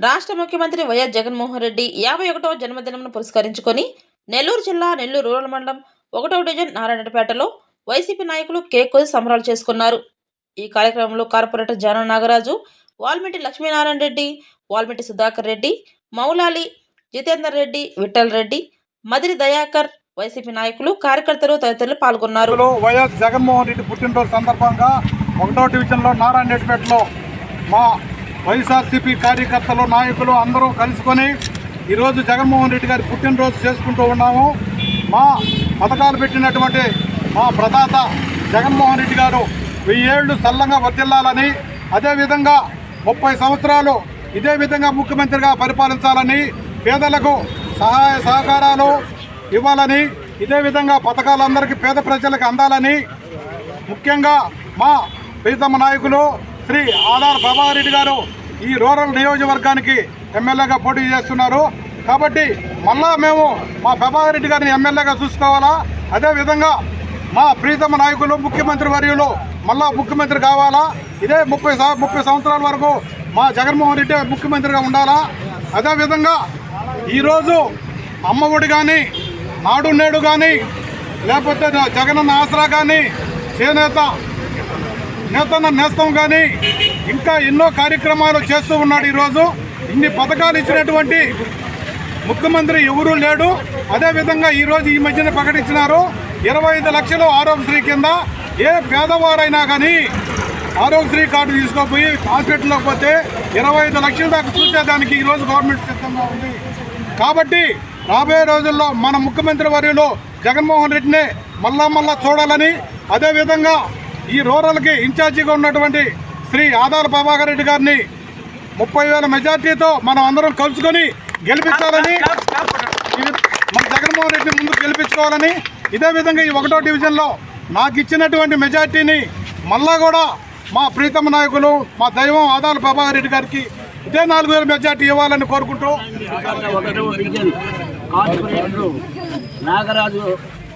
రాష్ట్ర ముఖ్యమంత్రి వైఎస్ జగన్మోహన్ రెడ్డి 51వ జన్మదినంను పురస్కరించుకొని నెల్లూరు జిల్లా నెల్లూరు రూరల్ మండలం 1వ డివిజన్ నారాయణపేటలో వైసీపీ నాయకులు కేక్ కోసి సంబరాలు చేసుకున్నారు. ఈ కార్యక్రమంలో కార్పొరేటర్ జాన నాగరాజు, వాల్మీటి లక్ష్మీనారాయణ రెడ్డి, వాల్మీటి సుధాకర్ రెడ్డి, మౌలాలి, జితేందర్ రెడ్డి, విఠల్ రెడ్డి, మదిరి దయాకర్, వైసీపీ నాయకులు, కార్యకర్తలు తదితరులు పాల్గొన్నారు. వైఎస్ జగన్మోహన్ రెడ్డి పుట్టినరోజు సందర్భంగా 1వ డివిజన్లో నారాయణపేటలో మా వైఎస్ఆర్సీపీ కార్యకర్తలు, నాయకులు అందరూ కలుసుకొని ఈరోజు జగన్మోహన్ రెడ్డి గారి పుట్టినరోజు చేసుకుంటూ ఉన్నాము. మా పథకాలు పెట్టినటువంటి మా ప్రదాత జగన్మోహన్ రెడ్డి గారు 1000 ఏళ్ళు చల్లంగా వర్ధిల్లాలని, అదేవిధంగా 30 సంవత్సరాలు ఇదే విధంగా ముఖ్యమంత్రిగా పరిపాలించాలని, పేదలకు సహాయ సహకారాలు ఇవ్వాలని, ఇదే విధంగా పథకాలందరికీ పేద ప్రజలకు అందాలని, ముఖ్యంగా మా ప్రీతమ నాయకులు శ్రీ ఆదాల ప్రభాకర్ రెడ్డి గారు ఈ రూరల్ నియోజకవర్గానికి ఎమ్మెల్యేగా పోటీ చేస్తున్నారు. కాబట్టి మళ్ళా మేము మా ప్రభాకర్ రెడ్డి గారిని ఎమ్మెల్యేగా చూసుకోవాలా, అదేవిధంగా మా ప్రీతమ నాయకులు ముఖ్యమంత్రి వర్యులు మళ్ళా ముఖ్యమంత్రి కావాలా, ఇదే 30 సంవత్సరాల వరకు మా జగన్మోహన్ రెడ్డి ముఖ్యమంత్రిగా ఉండాలా. అదేవిధంగా ఈరోజు అమ్మఒడి కానీ, నాడు నేడు కానీ, లేకపోతే జగనన్న ఆసరా కానీ, చేనేత నేతన్న నేస్తం కానీ ఇంకా ఎన్నో కార్యక్రమాలు చేస్తూ ఉన్నాడు. ఈరోజు ఇన్ని పథకాలు ఇచ్చినటువంటి ముఖ్యమంత్రి ఎవరూ లేడు. అదేవిధంగా ఈరోజు ఈ మధ్యన ప్రకటించినారు 25 లక్షలు ఆరోగ్యశ్రీ కింద ఏ పేదవారైనా కానీ ఆరోగ్యశ్రీ కార్డు తీసుకోపోయి హాస్పిటల్లోకి పోతే 25 లక్షల దాకా చూసేదానికి ఈరోజు గవర్నమెంట్ సిద్ధంగా ఉంది. కాబట్టి రాబోయే రోజుల్లో మన ముఖ్యమంత్రి వర్యులు జగన్మోహన్ రెడ్డిని మళ్ళా చూడాలని, అదేవిధంగా ఈ రూరల్కి ఇన్ఛార్జిగా ఉన్నటువంటి శ్రీ ఆదాల ప్రభాకర్ రెడ్డి గారిని 30,000 మెజార్టీతో మనం అందరం కలుసుకొని గెలిపించాలని, మన జగన్మోహన్ రెడ్డిని ముందుకు గెలిపించుకోవాలని, ఇదే విధంగా ఈ 1వ డివిజన్లో నాకు ఇచ్చినటువంటి మెజార్టీని మళ్ళా కూడా మా ప్రీతమ నాయకులు, మా దైవం ఆదాల ప్రభాకర్ రెడ్డి గారికి ఇదే 4,000 మెజార్టీ ఇవ్వాలని కోరుకుంటూ 1వ డివిజన్ కార్పొరేటర్ నాగరాజు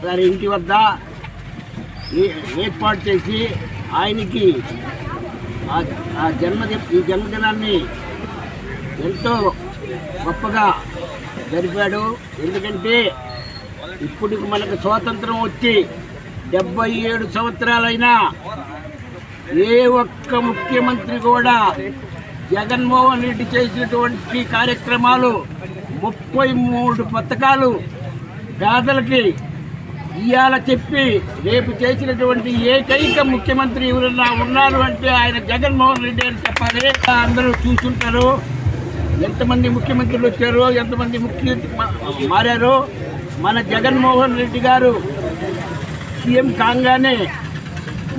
గారి ఇంటి వద్ద ఏర్పాటు చేసి ఆయనకి ఈ జన్మదినాన్ని ఎంతో గొప్పగా జరిపాడు. ఎందుకంటే ఇప్పుడు మనకు స్వాతంత్రం వచ్చి 77 సంవత్సరాలైనా ఏ ఒక్క ముఖ్యమంత్రి కూడా జగన్మోహన్ రెడ్డి చేసినటువంటి కార్యక్రమాలు 33 పథకాలు పేదలకి ఇవాళ చెప్పి రేపు చేసినటువంటి ఏకైక ముఖ్యమంత్రి ఎవరన్నా ఉన్నారు అంటే ఆయన జగన్మోహన్ రెడ్డి అని చెప్పాలి. అందరూ చూస్తుంటారు ఎంతమంది ముఖ్యమంత్రులు వచ్చారో, ఎంతమంది ముఖ్యమంత్రి మారారో. మన జగన్మోహన్ రెడ్డి గారు సీఎం కాగానే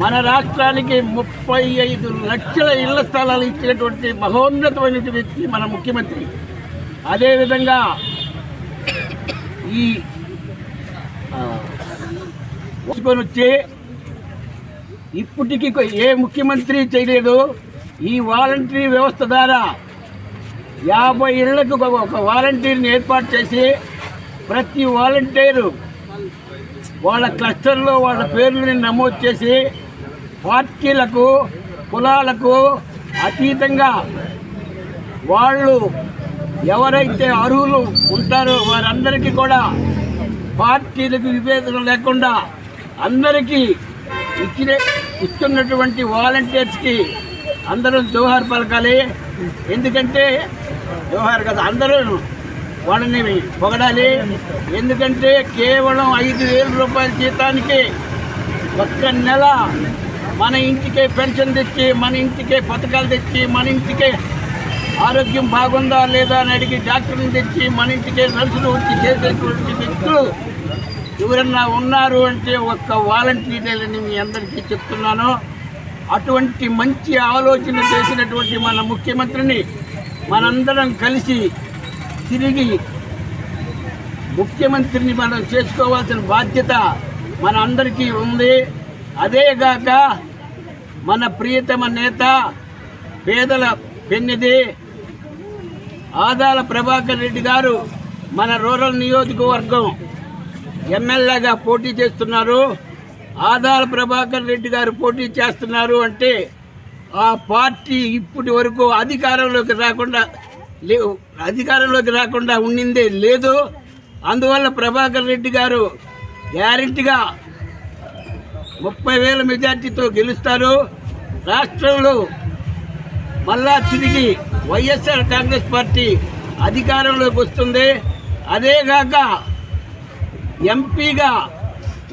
మన రాష్ట్రానికి 35 లక్షల ఇళ్ల స్థలాలు ఇచ్చినటువంటి మహోన్నతమైన వ్యక్తి మన ముఖ్యమంత్రి. అదేవిధంగా ఈ వచ్చి ఇప్పటికీ ఏ ముఖ్యమంత్రి చేయలేదు. ఈ వాలంటరీ వ్యవస్థ ద్వారా 50 ఇళ్లకు ఒక వాలంటీర్ని ఏర్పాటు చేసి ప్రతి వాలంటీరు వాళ్ళ క్లస్టర్లో వాళ్ళ పేర్లని నమోదు చేసి పార్టీలకు, కులాలకు అతీతంగా వాళ్ళు ఎవరైతే అర్హులు ఉంటారో వారందరికీ కూడా పార్టీలకు విభేదం లేకుండా అందరికీ ఇస్తున్నటువంటి వాలంటీర్స్కి అందరూ జోహార్ పలకాలి. ఎందుకంటే జోహార్ కదా, అందరూ వాళ్ళని పొగడాలి. ఎందుకంటే కేవలం 5,000 రూపాయల జీతానికి ఒక్క నెల మన ఇంటికే పెన్షన్ తెచ్చి, మన ఇంటికే పథకాలు తెచ్చి, మన ఇంటికే ఆరోగ్యం బాగుందా లేదా అని అడిగి డాక్టర్ని తెచ్చి మన ఇంటికే నర్సులు వచ్చి చేసేటువంటి వ్యక్తులు ఎవరన్నా ఉన్నారు అంటే ఒక్క వాలంటీర్లని మీ అందరికీ చెప్తున్నాను. అటువంటి మంచి ఆలోచన చేసినటువంటి మన ముఖ్యమంత్రిని మనందరం కలిసి తిరిగి ముఖ్యమంత్రిని మనం చేసుకోవాల్సిన బాధ్యత మన అందరికీ ఉంది. అదేగాక మన ప్రియతమ నేత, పేదల పెన్నిది ఆదాల ప్రభాకర్ రెడ్డి గారు మన రూరల్ నియోజకవర్గం ఎమ్మెల్యేగా పోటీ చేస్తున్నారు. ఆదాల ప్రభాకర్ రెడ్డి గారు పోటీ చేస్తున్నారు అంటే ఆ పార్టీ ఇప్పటి వరకు అధికారంలోకి రాకుండా లేవు, అధికారంలోకి రాకుండా ఉండిందే లేదు. అందువల్ల ప్రభాకర్ రెడ్డి గారు గ్యారెంటీగా 30,000 మెజార్టీతో గెలుస్తారు. రాష్ట్రంలో మళ్ళా తిరిగి వైఎస్ఆర్ కాంగ్రెస్ పార్టీ అధికారంలోకి వస్తుంది. అదేగాక ఎంపీగా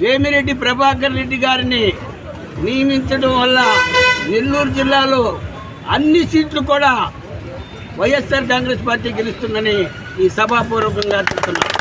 వేమిరెడ్డి ప్రభాకర్ రెడ్డి గారిని నియమించడం వల్ల నెల్లూరు జిల్లాలో అన్ని సీట్లు కూడా వైఎస్ఆర్ కాంగ్రెస్ పార్టీ గెలుస్తుందని ఈ సభాపూర్వకంగా చెప్తున్నాను.